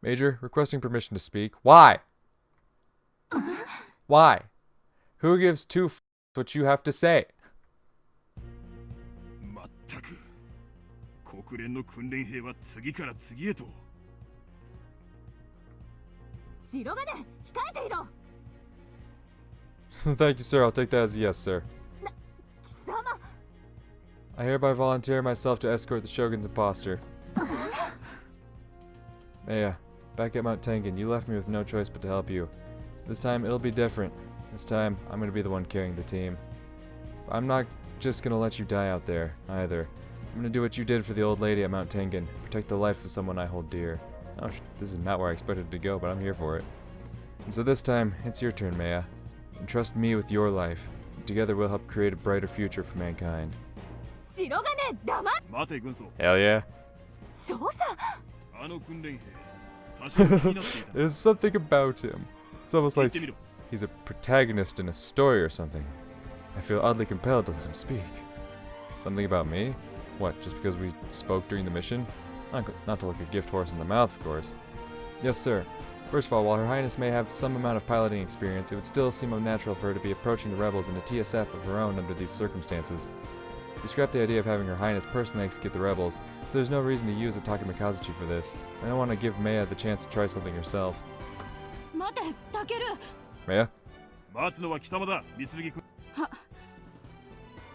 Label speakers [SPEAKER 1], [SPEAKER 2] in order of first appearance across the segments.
[SPEAKER 1] Major, requesting permission to speak. Why? Why? Who gives two f***s what you have to say?
[SPEAKER 2] まったく国連の訓練兵は次から次へと
[SPEAKER 3] 白金控えていろ
[SPEAKER 1] Thank you, sir. I'll take that as a yes, sir.
[SPEAKER 3] 貴様
[SPEAKER 1] I hereby volunteer myself to escort the Shogun's imposter. Maya, back at Mount Tengen, you left me with no choice but to help you. This time, it'll be different. This time, I'm gonna be the one carrying the team. But I'm not just gonna let you die out there, either. I'm gonna do what you did for the old lady at Mount Tengen. Protect the life of someone I hold dear. Oh, this is not where I expected to go, but I'm here for it. And so this time, it's your turn, Maya. Entrust me with your life. Together we'll help create a brighter future for mankind.
[SPEAKER 3] 白金黙っ
[SPEAKER 2] 待て軍曹
[SPEAKER 1] Hell yeah.
[SPEAKER 3] 少佐
[SPEAKER 2] あの訓練兵多少気になっていた
[SPEAKER 1] There's something about him. It's almost
[SPEAKER 2] 言っ
[SPEAKER 1] like
[SPEAKER 2] てみろ
[SPEAKER 1] he's a protagonist in a story or something. I feel oddly compelled to let him speak. Something about me? What, just because we spoke during the mission? Not to look a gift horse in the mouth, of course. Yes, sir. First of all, while Her Highness may have some amount of piloting experience, it would still seem unnatural for her to be approaching the rebels in a TSF of her own under these circumstances. We scrapped the idea of having Her Highness personally execute the rebels, so there's no reason to use a Takamikazuchi for this. I don't want to give Maya the chance to try something herself.
[SPEAKER 3] 待てタケル
[SPEAKER 1] Maya?
[SPEAKER 2] 待つのは貴様だ三剣君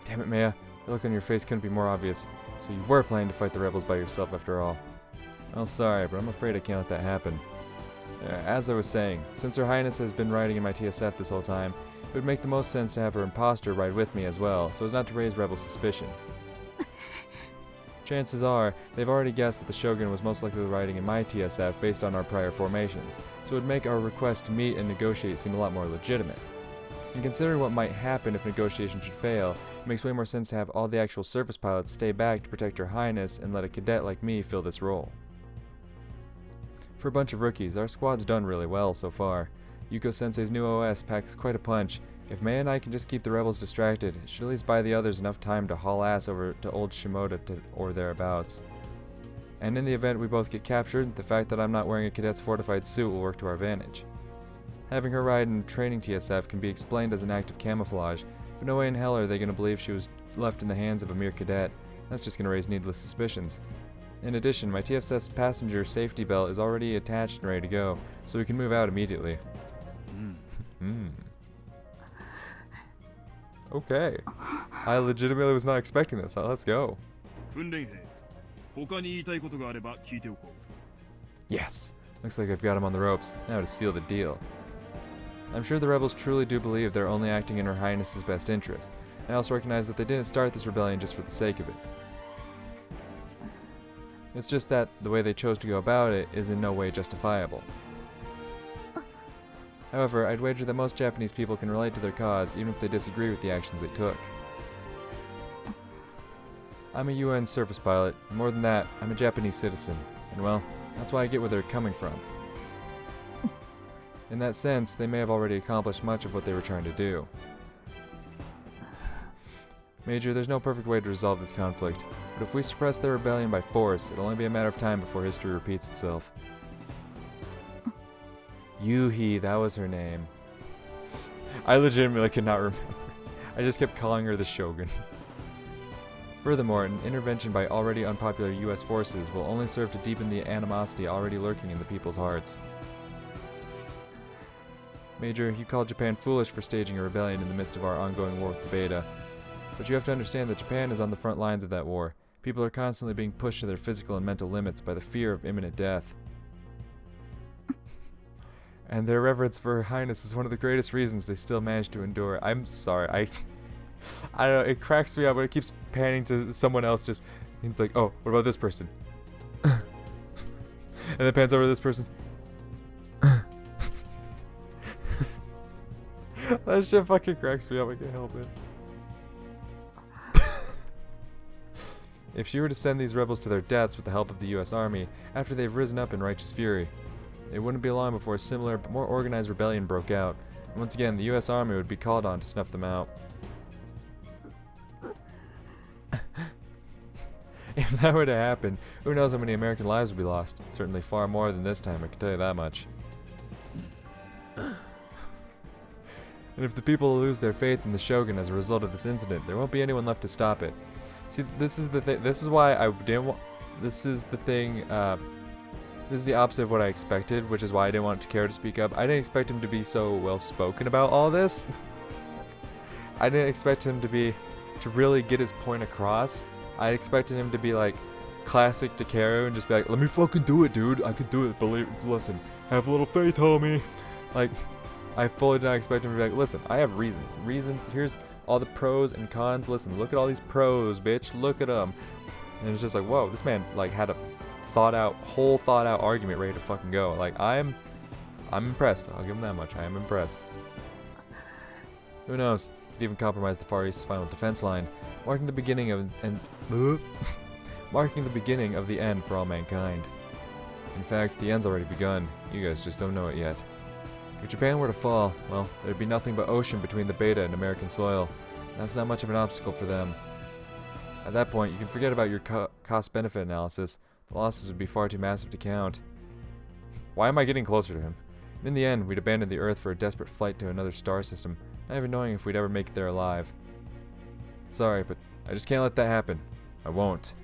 [SPEAKER 1] Damn it, Maya. The look on your face couldn't be more obvious. So you were planning to fight the rebels by yourself after all. Well, sorry, but I'm afraid I can't let that happen. As I was saying, since Her Highness has been riding in my TSF this whole time, it would make the most sense to have her imposter ride with me as well, so as not to raise rebel suspicion. Chances are, they've already guessed that the Shogun was most likely riding in my TSF based on our prior formations, so it would make our request to meet and negotiate seem a lot more legitimate. And considering what might happen if negotiation should fail, it makes way more sense to have all the actual surface pilots stay back to protect Her Highness and let a cadet like me fill this role. For a bunch of rookies, our squad's done really well so far. Yuko-sensei's new OS packs quite a punch. If Mei and I can just keep the rebels distracted, it should at least buy the others enough time to haul ass over to old Shimoda or thereabouts. And in the event we both get captured, the fact that I'm not wearing a cadet's fortified suit will work to our advantage. Having her ride in training TSF can be explained as an act of camouflage, but no way in hell are they going to believe she was left in the hands of a mere cadet. That's just going to raise needless suspicions. In addition, my TFS passenger safety belt is already attached and ready to go, so we can move out immediately. Okay. I legitimately was not expecting this. Let's go.
[SPEAKER 2] 訓練兵他に言いたいことがあれば聞いておこう
[SPEAKER 1] Yes. Looks like I've got him on the ropes. Now to seal the deal. I'm sure the rebels truly do believe they're only acting in Her Highness's best interest. I also recognize that they didn't start this rebellion just for the sake of it. It's just that the way they chose to go about it is in no way justifiable. However, I'd wager that most Japanese people can relate to their cause even if they disagree with the actions they took. I'm a UN surface pilot, and more than that, I'm a Japanese citizen, and well, that's why I get where they're coming from. In that sense, they may have already accomplished much of what they were trying to do. Major, there's no perfect way to resolve this conflict, but if we suppress their rebellion by force, it'll only be a matter of time before history repeats itself. Yuhi, that was her name. I legitimately could not remember. I just kept calling her the Shogun. Furthermore, an intervention by already unpopular US forces will only serve to deepen the animosity already lurking in the people's hearts. Major, you called Japan foolish for staging a rebellion in the midst of our ongoing war with the Beta. But you have to understand that Japan is on the front lines of that war. People are constantly being pushed to their physical and mental limits by the fear of imminent death. And their reverence for Her Highness is one of the greatest reasons they still manage to endure. I'm sorry, I don't know, it cracks me up when it keeps panning to someone else just, it's like, oh, what about this person? And then pans over to this person. That shit fucking cracks me up, I can't help it. If she were to send these rebels to their deaths with the help of the US Army, after they've risen up in righteous fury, it wouldn't be long before a similar but more organized rebellion broke out, and once again the US Army would be called on to snuff them out. If that were to happen, who knows how many American lives would be lost. Certainly far more than this time, I can tell you that much. And if the people lose their faith in the Shogun as a result of this incident, there won't be anyone left to stop it. See, this is the thing. This is why I didn't want. This is the thing. This is the opposite of what I expected, which is why I didn't want Takeru to speak up. I didn't expect him to be so well spoken about all this. I didn't expect him to really get his point across. I expected him to be like classic Takeru and just be like, "Let me fucking do it, dude. I can do it. Listen, have a little faith, homie." Like, I fully did not expect him to be like, "Listen, I have reasons. Here's all the pros and cons. Listen, look at all these pros, bitch. Look at them." And it's just like, whoa, this man like had a whole thought out argument ready to fucking go. Like, I'm impressed. I'll give him that much. I am impressed. Who knows? Could even compromise the Far East's final defense line, marking the beginning of marking the beginning of the end for all mankind. In fact, the end's already begun. You guys just don't know it yet. If Japan were to fall, well, there'd be nothing but ocean between the Beta and American soil. That's not much of an obstacle for them. At that point, you can forget about your cost-benefit analysis. The losses would be far too massive to count. Why am I getting closer to him? In the end, we'd abandon the Earth for a desperate flight to another star system, not even knowing if we'd ever make it there alive. Sorry, but I just can't let that happen. I won't.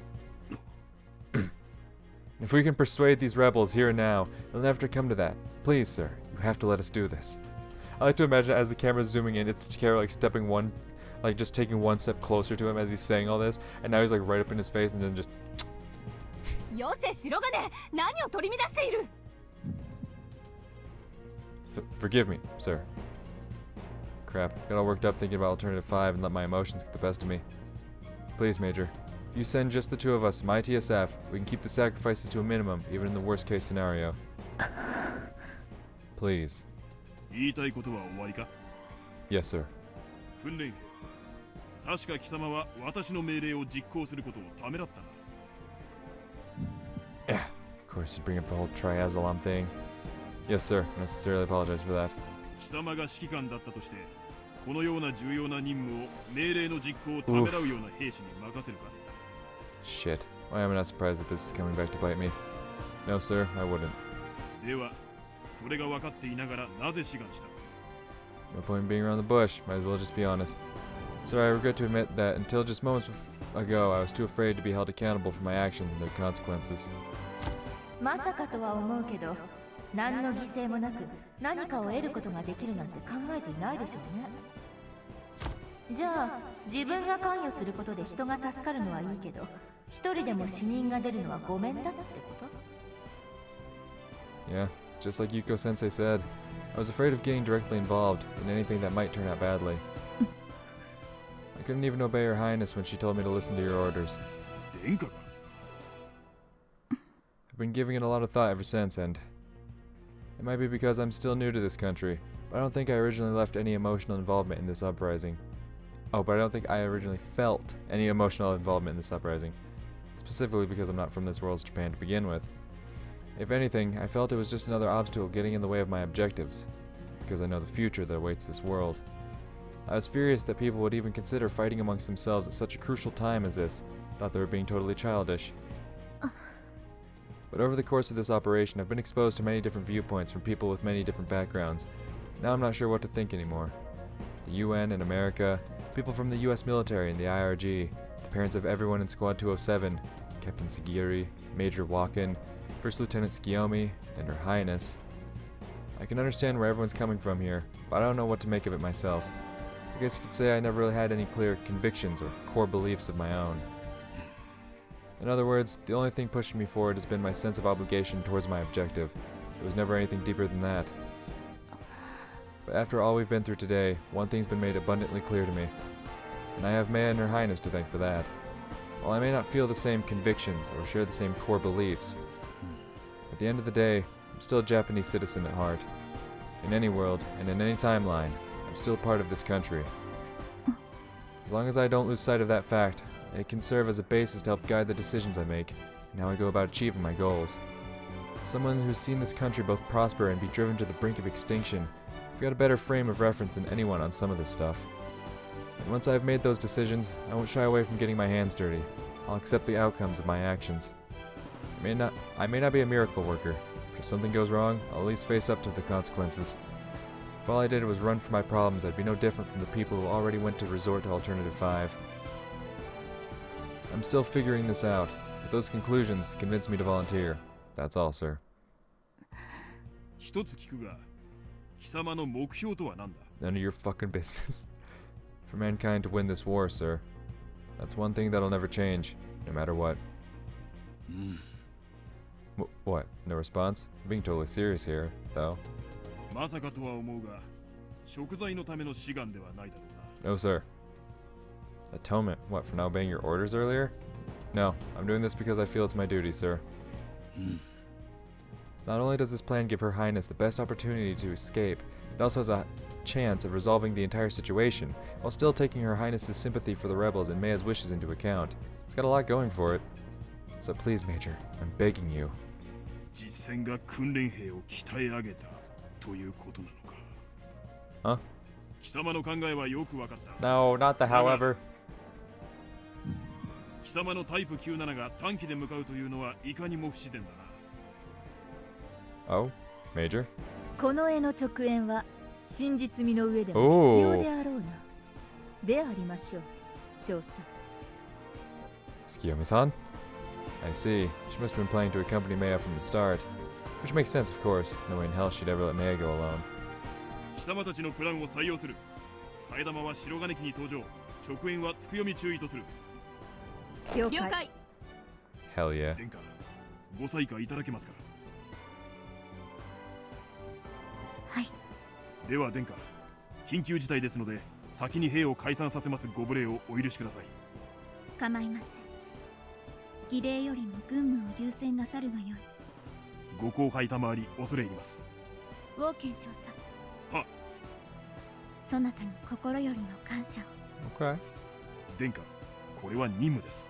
[SPEAKER 1] If we can persuade these rebels here and now, it'll never come to that. Please, sir, you have to let us do this. I like to imagine as the camera's zooming in, it's Takeru like just taking one step closer to him as he's saying all this, and now he's like right up in his face and then just... Forgive me, sir. Crap, got all worked up thinking about Alternative 5 and let my emotions get the best of me. Please, Major. If you send just the two of us, my TSF, we can keep the sacrifices to a minimum, even in the worst case scenario. Please.
[SPEAKER 2] 言いたいことは終わりか?
[SPEAKER 1] Yes, sir.
[SPEAKER 2] 訓練。確か貴様は私の命令を実行することをためらったな。
[SPEAKER 1] Yeah, of course you bring up the whole triazolam thing. Yes, sir. I sincerely apologize for that.
[SPEAKER 2] 貴様が指揮官だったとして、このような重要な任務を命令の実行をためらうような兵士に任せるか?
[SPEAKER 1] Shit. Why am I not surprised that this is coming back to bite me? No, sir, I wouldn't.
[SPEAKER 2] では、それが分かっていながらなぜ志願した?
[SPEAKER 1] No point in being around the bush. Might as well just be honest. Sir, I regret to admit that until just moments ago, I was too afraid to be held accountable for my actions and their consequences.
[SPEAKER 4] まさかとは思うけど、何の犠牲もなく何かを得ることができるなんて考えていないでしょうね。じゃあ、自分が関与することで人が助かるのはいいけど、一人でも死人が出るのはごめんだってこと？
[SPEAKER 1] Yeah, just like Yuko Sensei said, I was afraid of getting directly involved in anything that might turn out badly. I couldn't even obey Her Highness when she told me to listen to your orders.
[SPEAKER 2] 殿下が?
[SPEAKER 1] I've been giving it a lot of thought ever since, and it might be because I'm still new to this country, but I don't think I originally left any emotional involvement in this uprising. Oh, but I don't think I originally felt any emotional involvement in this uprising, specifically because I'm not from this world's Japan to begin with. If anything, I felt it was just another obstacle getting in the way of my objectives, because I know the future that awaits this world. I was furious that people would even consider fighting amongst themselves at such a crucial time as this, thought they were being totally childish. But over the course of this operation, I've been exposed to many different viewpoints from people with many different backgrounds. Now I'm not sure what to think anymore. The UN and America, people from the US military and the IRG, the parents of everyone in Squad 207, Captain Sagiri, Major Walken, First Lieutenant Tsukiyomi, and Her Highness. I can understand where everyone's coming from here, but I don't know what to make of it myself. I guess you could say I never really had any clear convictions or core beliefs of my own. In other words, the only thing pushing me forward has been my sense of obligation towards my objective. It was never anything deeper than that. But after all we've been through today, one thing's been made abundantly clear to me. And I have Maya and Her Highness to thank for that. While I may not feel the same convictions or share the same core beliefs, at the end of the day, I'm still a Japanese citizen at heart. In any world, and in any timeline, I'm still part of this country. As long as I don't lose sight of that fact, it can serve as a basis to help guide the decisions I make, and how I go about achieving my goals. Someone who's seen this country both prosper and be driven to the brink of extinction, I've got a better frame of reference than anyone on some of this stuff. And once I've made those decisions, I won't shy away from getting my hands dirty. I'll accept the outcomes of my actions. I may not be a miracle worker, but if something goes wrong, I'll at least face up to the consequences. If all I did was run from my problems, I'd be no different from the people who already went to resort to Alternative 5. I'm still figuring this out, but those conclusions convinced me to volunteer. That's all, sir.
[SPEAKER 2] 一つ聞くが、貴様の目標とは何だ?
[SPEAKER 1] None of your fucking business. For mankind to win this war, sir. That's one thing that'll never change, no matter what. What? No response? I'm being totally serious here, though.
[SPEAKER 2] まさかとは思うが、贖罪のための志願ではないだろうな。
[SPEAKER 1] No, sir. Atonement? What, for not obeying your orders earlier? No, I'm doing this because I feel it's my duty, sir. Not only does this plan give Her Highness the best opportunity to escape, it also has a chance of resolving the entire situation, while still taking Her Highness's sympathy for the rebels and Maya's wishes into account. It's got a lot going for it. So please, Major, I'm begging you.
[SPEAKER 2] 実戦が訓練兵を鍛え上げたということなのか。
[SPEAKER 1] Huh?
[SPEAKER 2] 貴様の考えはよくわかった。
[SPEAKER 1] No, not the however.
[SPEAKER 2] 貴様のタイプ97が短期で向かうというのはいかにも不自然だな。
[SPEAKER 1] Oh, Major?
[SPEAKER 5] この絵の直縁は真実味の上でも必要であろうな。でありましょう、少佐。
[SPEAKER 1] Tsukiyomi-san? I see. She must have been planning to accompany Maya from the start. Which makes sense, of course. No way in hell she'd ever let Maya go alone.
[SPEAKER 2] 貴様たちのプランを採用する。替え玉は白金木に登場。直縁はつくよみ注意とする。
[SPEAKER 5] 了
[SPEAKER 3] 了解。
[SPEAKER 1] Hell yeah.
[SPEAKER 2] 殿下、ご採火いただけますか。
[SPEAKER 3] はい。
[SPEAKER 2] では殿下、緊急事態ですので、先に兵を解散させますご無礼をお許しください。
[SPEAKER 3] 構いません。儀礼よりも軍務を優先なさるがよい。
[SPEAKER 2] ご後輩賜り恐れ入ります。
[SPEAKER 3] ウォーケン少佐。
[SPEAKER 2] は。
[SPEAKER 3] そなたに心よりの感謝を。
[SPEAKER 1] Okay.
[SPEAKER 2] 殿下、これは任務です。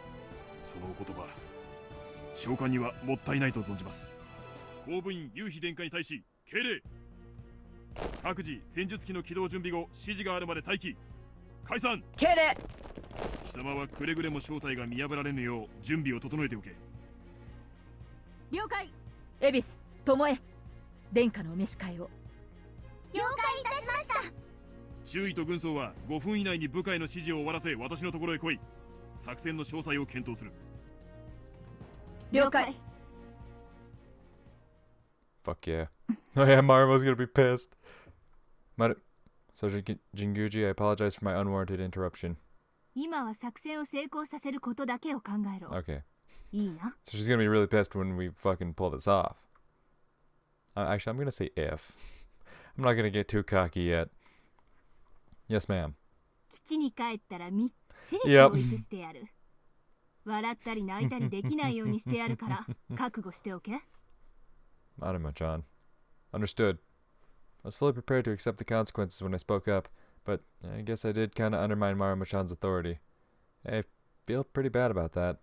[SPEAKER 2] そのお言葉、召喚にはもったいないと存じます。後部員夕日殿下に対し敬礼。各自戦術機の起動準備後、指示があるまで待機。解散。
[SPEAKER 5] 敬礼。
[SPEAKER 2] 貴様はくれぐれも正体が見破られぬよう準備を整えておけ。
[SPEAKER 3] 了解。
[SPEAKER 5] 恵比寿、巴、殿下のお召し替えを。
[SPEAKER 3] 了解いたしました。
[SPEAKER 2] 注意と軍曹は5分以内に部下への指示を終わらせ私のところへ来い。作戦の詳細を検討する。
[SPEAKER 5] 了解。
[SPEAKER 1] Fuck yeah. Oh yeah, Marumo's gonna be pissed. Sergeant Jinguji, I apologize for my unwarranted interruption.
[SPEAKER 3] 今は作戦を成功させることだけを考えろ。
[SPEAKER 1] Okay.
[SPEAKER 3] いいな。
[SPEAKER 1] So she's gonna be really pissed when we fucking pull this off. Actually, I'm gonna say if. I'm not gonna get too cocky yet. Yes, ma'am.
[SPEAKER 3] 基地に帰ったらみっちり
[SPEAKER 1] Yep.
[SPEAKER 3] 教育してやる。笑ったり泣いたりできないようにしてやるから覚悟しておけ。
[SPEAKER 1] Maruma-chan. Understood. I was fully prepared to accept the consequences when I spoke up, but I guess I did kind of undermine Maruma-chan's authority. I feel pretty bad about that.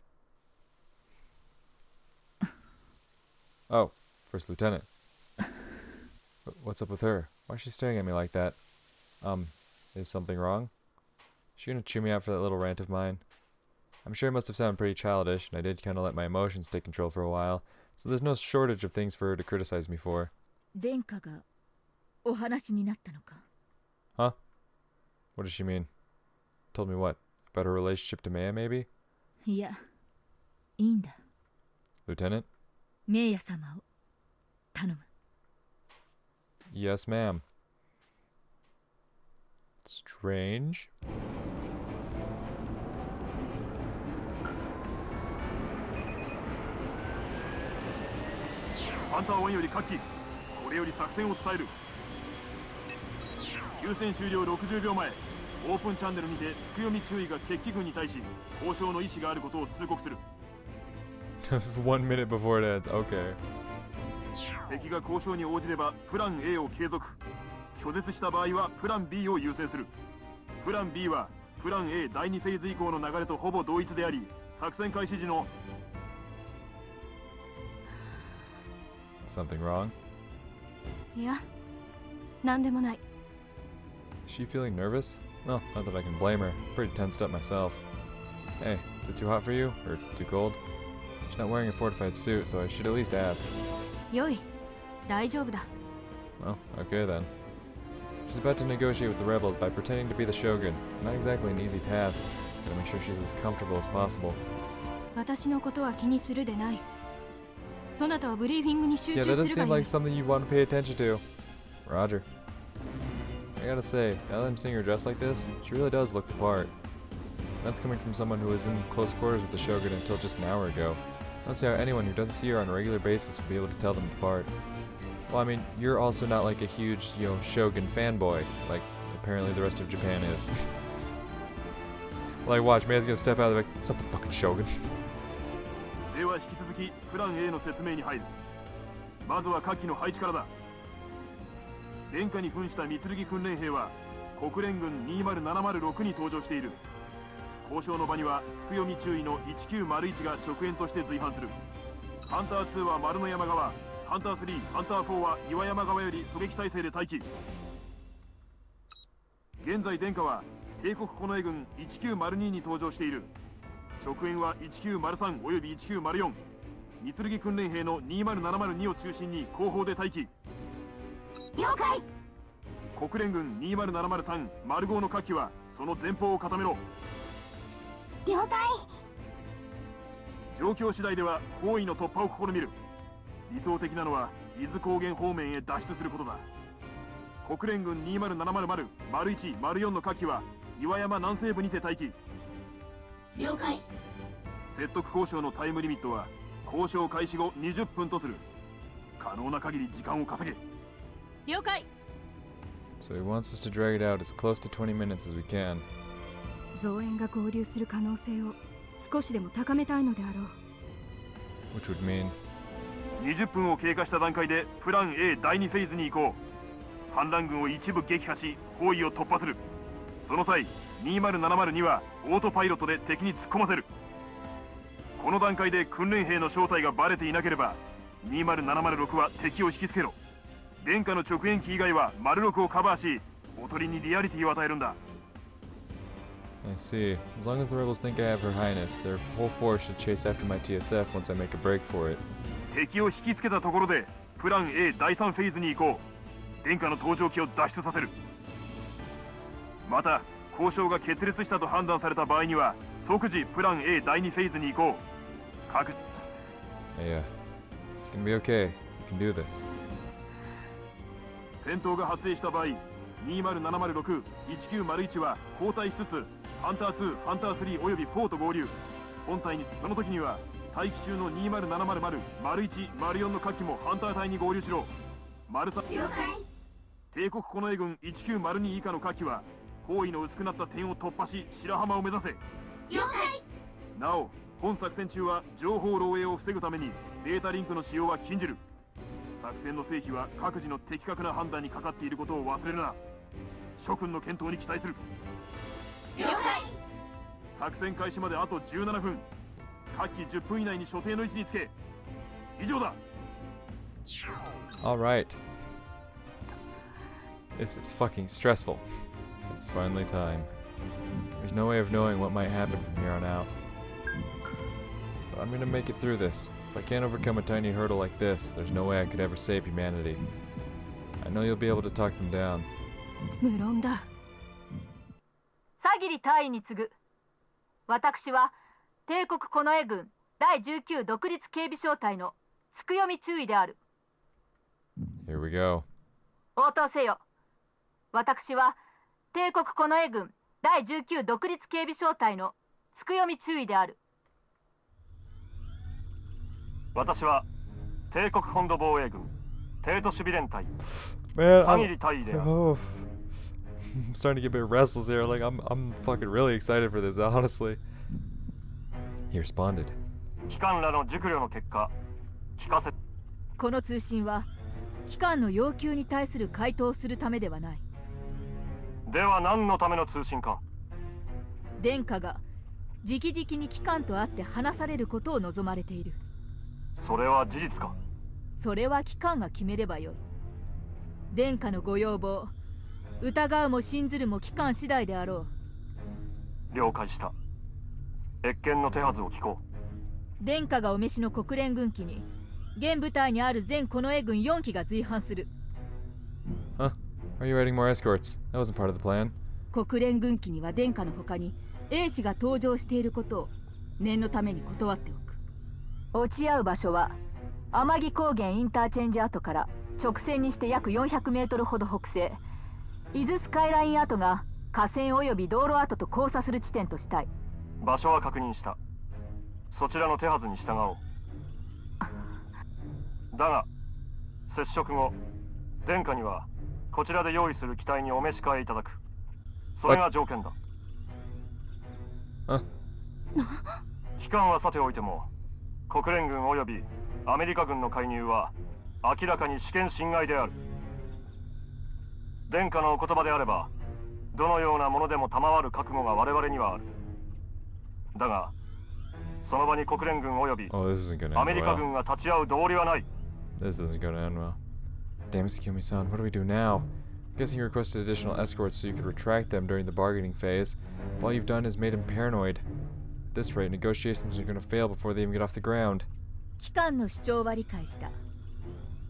[SPEAKER 1] Oh, First Lieutenant. What's up with her? Why is she staring at me like that? Is something wrong? Is she gonna chew me out for that little rant of mine? I'm sure it must have sounded pretty childish, and I did kind of let my emotions take control for a while, so there's no shortage of things for her to criticize me for.
[SPEAKER 5] 殿下がお話になったのか。
[SPEAKER 1] Huh? What does she mean? Told me what? About her relationship to Maya, maybe?
[SPEAKER 5] いや、いいんだ。
[SPEAKER 1] Lieutenant?
[SPEAKER 5] メイヤ様を頼む。
[SPEAKER 1] Yes, ma'am. Strange?
[SPEAKER 2] ファンター1より各機、これより作戦を伝える。休戦終了60秒前、オープンチャンネルにてつくよみ注意が決起軍に対し交渉の意思があることを通告する。
[SPEAKER 1] 1 minute before it ends. Okay.
[SPEAKER 2] 敵が交渉に応じればプラン A を継続。拒絶した場合はプラン B を優先する。プラン B はプラン A 第2フェーズ以降の流れとほぼ同一であり、作戦開始時の
[SPEAKER 1] Something wrong?
[SPEAKER 3] いや、なんでもない。
[SPEAKER 1] Is she feeling nervous? No, not that I can blame her. Pretty tensed up myself. Hey, is it too hot for you? Or too cold? She's not wearing a fortified suit, so I should at least ask.
[SPEAKER 4] よい、大丈夫だ。
[SPEAKER 1] Well, okay then. She's about to negotiate with the rebels by pretending to be the shogun. Not exactly an easy task. Gotta make sure she's as comfortable as possible.
[SPEAKER 4] 私のことは気にするでない。そなたはブリーフィングに集
[SPEAKER 1] Yeah,
[SPEAKER 4] 中
[SPEAKER 1] that does
[SPEAKER 4] する
[SPEAKER 1] seem
[SPEAKER 4] がい
[SPEAKER 1] like
[SPEAKER 4] い。
[SPEAKER 1] something you want to pay attention to. Roger. I gotta say, now that I'm seeing her dressed like this, she really does look the part. That's coming from someone who was in close quarters with the shogun until just an hour ago. I don't see how anyone who doesn't see her on a regular basis would be able to tell them apart. Well, I mean, you're also not like a huge, shogun fanboy, like apparently the rest of Japan is. Like, watch, May's gonna step out of the way. It's not the fucking shogun.
[SPEAKER 2] では引き続きプラン A の説明に入る。まずは下記の配置からだ。殿下に扮した三剣訓練兵は国連軍20706に登場している。交渉の場にはつくよみ注意の1901が直縁として随伴する。ハンター2は丸の山側、ハンター3、ハンター4は岩山側より狙撃態勢で待機。現在殿下は帝国近衛軍1902に登場している。直縁は1903および1904。三剣訓練兵の20702を中心に後方で待機。
[SPEAKER 3] 了解。
[SPEAKER 2] 国連軍20703丸5の火器はその前方を固めろ。
[SPEAKER 3] 了解。
[SPEAKER 2] 状況次第では包囲の突破を試みる。理想的なのは伊豆高原方面へ脱出することだ。国連軍20700丸1丸4の火器は岩山南西部にて待機。
[SPEAKER 3] 了解。
[SPEAKER 2] 説得交渉のタイムリミットは交渉開始後20分とする。可能な限り時間を稼げ。
[SPEAKER 4] 了解。
[SPEAKER 1] So he wants us to drag it out as close to 20 minutes as we can.
[SPEAKER 4] 増援が合流する可能性を少しでも高めたいのであろう。
[SPEAKER 1] Which would mean...
[SPEAKER 2] 20分を経過した段階でプラン A 第2フェーズに行こう。反乱軍を一部撃破し包囲を突破する。その際20702はオートパイロットで敵に突っ込ませる。この段階で訓練兵の正体がバレていなければ20706は敵を引きつけろ。殿下の直縁機以外は丸6をカバーしおとりにリアリティを与えるんだ。
[SPEAKER 1] I see. As long as the rebels think I have Her Highness, their whole force should chase after my TSF once I make a break for it.
[SPEAKER 2] 敵を引きつけたところでプラン A 第3フェーズに行こう。殿下の登場機を脱出させる。また交渉が決裂したと判断された場合には即時プラン A 第2フェーズに行こう。各
[SPEAKER 1] Hey, it's gonna be okay. We can do this.
[SPEAKER 2] 戦闘が発生した場合20706、1901は交代しつつハンター2、ハンター3および4と合流。本体にその時には待機中の20700、丸1、丸4の火器もハンター隊に合流しろ。丸3、帝国近衛軍1902以下の火器は包囲の薄くなった点を突破し白浜を目指せ。
[SPEAKER 3] 了解。
[SPEAKER 2] なお本作戦中は情報漏洩を防ぐためにデータリンクの使用は禁じる。作戦の成否は各自の的確な判断にかかっていることを忘れるな。諸君の検討に期待する。
[SPEAKER 3] 了解。
[SPEAKER 2] 作戦開始まであと17分。各機10分以内に所定の位置につけ。以上だ。
[SPEAKER 1] Alright. This is fucking stressful. It's finally time. There's no way of knowing what might happen from here on out. But I'm gonna make it through this. If I can't overcome a tiny hurdle like this, there's no way I could ever save humanity. I know you'll be able to talk them down.
[SPEAKER 4] 無論だ。
[SPEAKER 3] サギリ大尉に次ぐ。私は帝国近衛軍第19独立警備小隊のつくよみ注意である。
[SPEAKER 1] Here we go.
[SPEAKER 3] 応答せよ。私は帝国近衛軍第19独立警備小隊のつくよみ注意である。
[SPEAKER 2] 私は帝国本土防衛軍帝都守備連隊
[SPEAKER 1] Man,
[SPEAKER 2] サギリ大尉である。
[SPEAKER 1] I'm starting to get a bit restless here. Like I'm fucking really excited for this, honestly. He responded.
[SPEAKER 2] 機関らの熟慮の結果、聞かせ。
[SPEAKER 5] この通信は機関の要求に対する回答をするためではない。
[SPEAKER 2] では何のための通信か。
[SPEAKER 5] 殿下が直々に機関と会って話されることを望まれている。
[SPEAKER 2] それは事実か。
[SPEAKER 5] それは機関が決めればよい。殿下のご要望、疑うも信ずるも機関次第であろう。
[SPEAKER 2] 了解した。
[SPEAKER 6] 越見の手はずを聞こう。
[SPEAKER 5] 殿下がお召しの国連軍機に現部隊にある全近衛軍4機が随伴する。
[SPEAKER 1] Huh? Are you writing more escorts? That wasn't part of the plan.
[SPEAKER 5] 国連軍機には殿下の他に兵士が登場していることを念のために断っておく。
[SPEAKER 3] 落ち合う場所は天城高原インターチェンジ跡から直線にして約400メートルほど北西、伊豆スカイライン跡が河川及び道路跡と交差する地点としたい。
[SPEAKER 6] 場所は確認した。そちらの手はずに従おう。だが接触後、殿下にはこちらで用意する機体にお召し替えいただく。それが条件だ。期間はさておいても、国連軍及びアメリカ軍の介入は明らかに主権侵害である。殿下のお言葉であれば、どのようなものでも賜る覚悟が我々にはある。だが、その場に国連軍及び
[SPEAKER 1] Oh, this isn't gonna
[SPEAKER 6] ア
[SPEAKER 1] end
[SPEAKER 6] メリカ
[SPEAKER 1] well.
[SPEAKER 6] 軍が立ち会う道理はない。
[SPEAKER 1] This isn't gonna end well. Damn, Tsukiomi-san, what do we do now? I'm guessing you requested additional escorts so you could retract them during the bargaining phase. All you've done is made him paranoid. At this rate, negotiations are gonna fail before they even get off the ground.
[SPEAKER 5] 機関の主張は理解した。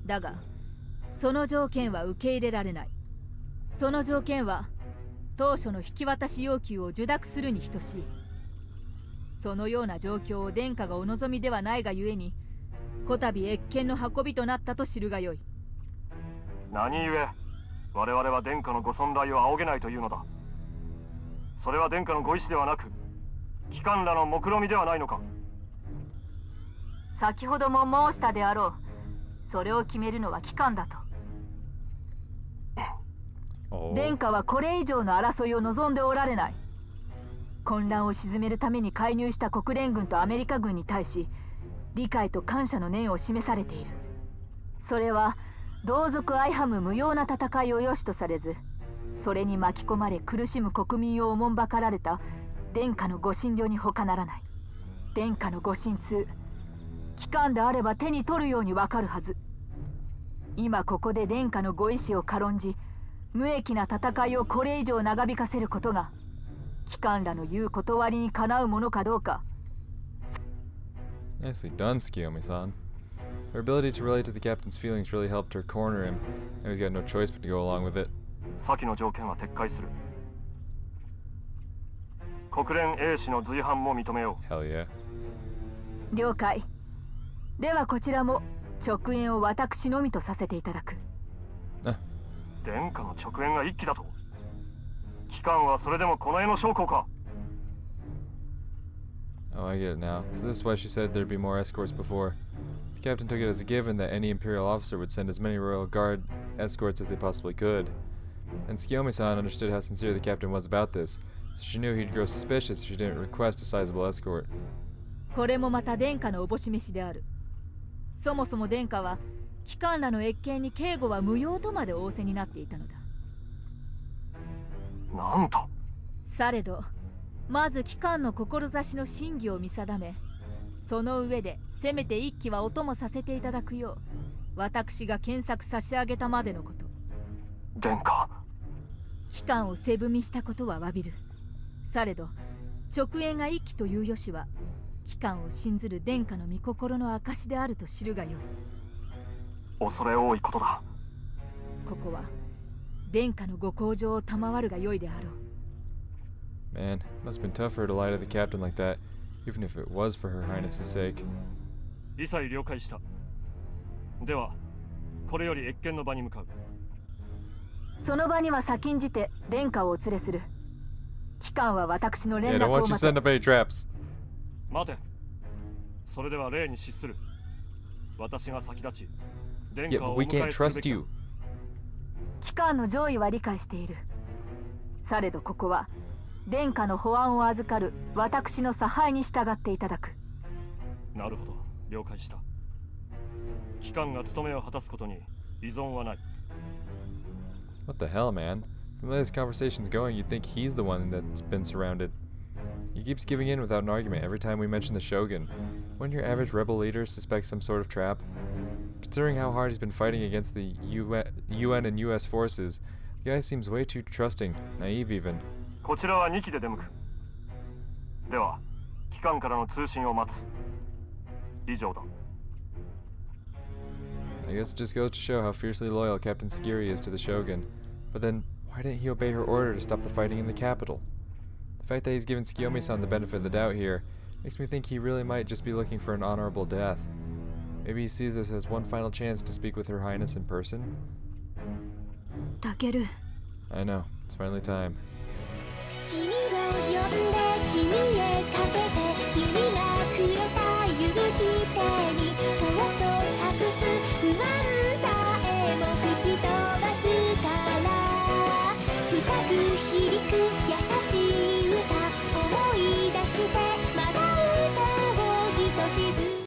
[SPEAKER 5] だがその条件は受け入れられない。その条件は当初の引き渡し要求を受諾するに等しい。そのような状況を殿下がお望みではないがゆえに、こたび越見の運びとなったと知るがよい。
[SPEAKER 6] 何故我々は殿下のご尊頼を仰げないというのだ。それは殿下のご意志ではなく、機関らの目論見ではないのか。
[SPEAKER 3] 先ほども申したであろう。それを決めるのは機関だと。
[SPEAKER 1] Oh.
[SPEAKER 3] 殿下はこれ以上の争いを望んでおられない。混乱を鎮めるために介入した国連軍とアメリカ軍に対し、理解と感謝の念を示されている。それは同族相はむ無用な戦いを良しとされず、それに巻き込まれ苦しむ国民をおもんばかられた殿下のご診療に他ならない。殿下のご心痛、機関であれば手に取るようにわかるはず。今ここで殿下のご意志を軽んじ、無益な戦いをこれ以上長引かせることが機関らの言う断りにかなうものかどうか。
[SPEAKER 1] Nicely done, Tsukiomi-san. Her ability to relate to the captain's feelings really helped her corner him. Now he's got no choice but to go along with it.
[SPEAKER 6] 先の条件は撤回する。国連英士の随伴も認めよう。
[SPEAKER 1] Hell yeah.
[SPEAKER 3] 了解。ではこちらも直縁を私のみとさせていただく。
[SPEAKER 6] 殿下の直縁が一機だと。機関はそれでもこの絵の将校か。
[SPEAKER 1] Oh, I get it now. So this is why she said there'd be more escorts before. The captain took it as a given that any Imperial officer would send as many Royal Guard escorts as they possibly could. And Tsukiomi-san understood how sincere the captain was about this, so she knew he'd grow suspicious if she didn't request a sizable escort.
[SPEAKER 5] これもまた殿下のおぼし召しである。そもそも殿下は機関らの越見に警護は無用とまで仰せになっていたのだ。
[SPEAKER 6] なんと。
[SPEAKER 5] されどまず機関の志の真偽を見定め、その上でせめて一機はお供させていただくよう私が検索差し上げたまでのこと。
[SPEAKER 6] 殿下。
[SPEAKER 5] 機関を背踏みしたことは詫びる。されど直縁が一機というよしは機関を信ずる殿下の御心の証であると知るがよい。
[SPEAKER 6] 恐れ多いことだ。
[SPEAKER 5] ここは殿下のご厚情を賜るがよいであろう。
[SPEAKER 1] Man, it must have been tough for her to lie to the captain like that, even if it was for Her Highness's sake.
[SPEAKER 2] 一切了解した。ではこれより越見の場に向かう。
[SPEAKER 3] その場には先んじて殿下をお連れする。機関は私の
[SPEAKER 1] Yeah,
[SPEAKER 3] 連
[SPEAKER 1] don't
[SPEAKER 3] 絡を
[SPEAKER 1] want you
[SPEAKER 3] 待
[SPEAKER 1] to
[SPEAKER 3] て。
[SPEAKER 1] send up any traps.
[SPEAKER 2] 待て。それでは礼に失する。私が先立ち殿
[SPEAKER 1] Yeah,
[SPEAKER 2] 下
[SPEAKER 1] but
[SPEAKER 2] をお
[SPEAKER 1] we
[SPEAKER 2] 迎
[SPEAKER 1] can't
[SPEAKER 2] えするべ
[SPEAKER 1] trust
[SPEAKER 2] きだ。
[SPEAKER 1] you.
[SPEAKER 3] 機関の上位は理解している。されどここは殿下の保安を預かる私の差配に従っていただく。
[SPEAKER 2] なるほど、了解した。機関が務めを果たすことに依存はない。
[SPEAKER 1] What the hell, man? From the way this conversation's going, you'd think he's the one that's been surrounded. He keeps giving in without an argument every time we mention the Shogun. Wouldn't your average rebel leader suspect some sort of trap? Considering how hard he's been fighting against the UN and US forces, the guy seems way too trusting, naive even.
[SPEAKER 6] こちらは2機で出向く。では機官からの通信を待つ。以上だ。
[SPEAKER 1] I guess it just goes to show how fiercely loyal Captain Sagiri is to the Shogun. But then, why didn't he obey her order to stop the fighting in the capital? The fact that he's given Tsukiyomi-san the benefit of the doubt here makes me think he really might just be looking for an honorable death. Maybe he sees this as one final chance to speak with Her Highness in person?
[SPEAKER 5] Takeru.
[SPEAKER 1] I know, it's finally time.
[SPEAKER 7] 君を呼んで君へ